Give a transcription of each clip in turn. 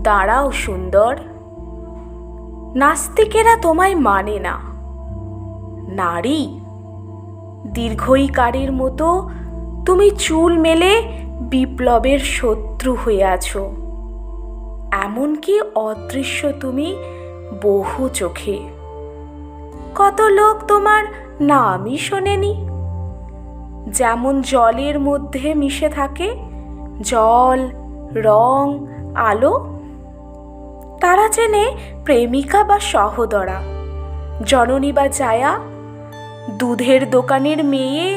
দাঁড়াও সুন্দর, নাস্তিকেরা তোমায় মানে না। নারী, দীর্ঘইকারের মতো তুমি চুল মেলে বিপ্লবের শত্রু হয়ে আছো। এমনকি অদৃশ্য তুমি বহু চোখে। কত লোক তোমার নামই শোনেনি। যেমন জলের মধ্যে মিশে থাকে জল, রং, আলো, তারা চেনে প্রেমিকা বা সহোদরা, জননী বা জায়া, দুধের দোকানের মেয়ে,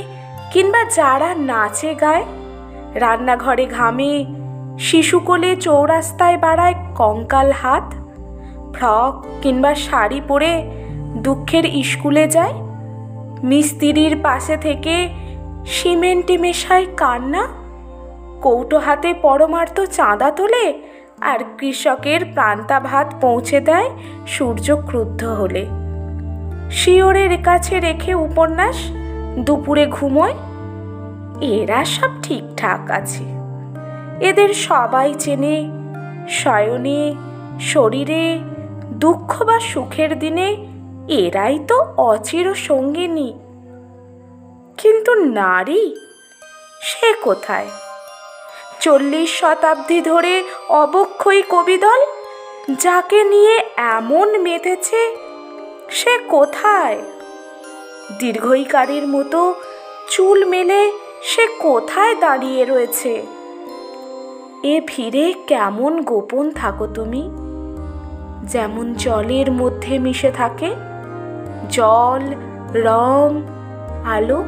কিংবা যারা নাচে গায়, রান্নাঘরে ঘামে, শিশুকোলে চৌরাস্তায় বাড়ায় কঙ্কাল হাত, ফ্রক কিংবা শাড়ি পরে দুঃখের স্কুলে যায়, মিস্ত্রির পাশে থেকে সিমেন্টে মেশায় কান্না, কৌটো হাতে পরমার্থ চাঁদা তোলে, আর কৃষকের প্রান্তা ভাত পৌঁছে দেয় সূর্য ক্রুদ্ধ হলে। শিয়রের কাছে রেখে উপন্যাস দুপুরে ঘুমোয়। এরা সব ঠিকঠাক আছে। এদের সবাই চেনে শয়নে, শরীরে, দুঃখ বা সুখের দিনে এরাই তো অচির সঙ্গিনী। কিন্তু নারী, সে কোথায়? 40 শতাব্দী ধরে অবক্ষয়ী কবিদল যাকে নিয়ে এমন মেতেছে, সে কোথায়? দীর্ঘইকারের মতো চুল মেলে সে কোথায় দাঁড়িয়ে রয়েছে? এ ভিড়ে কেমন গোপন থাকো তুমি, যেমন জলের মধ্যে মিশে থাকে জল, রং, আলো।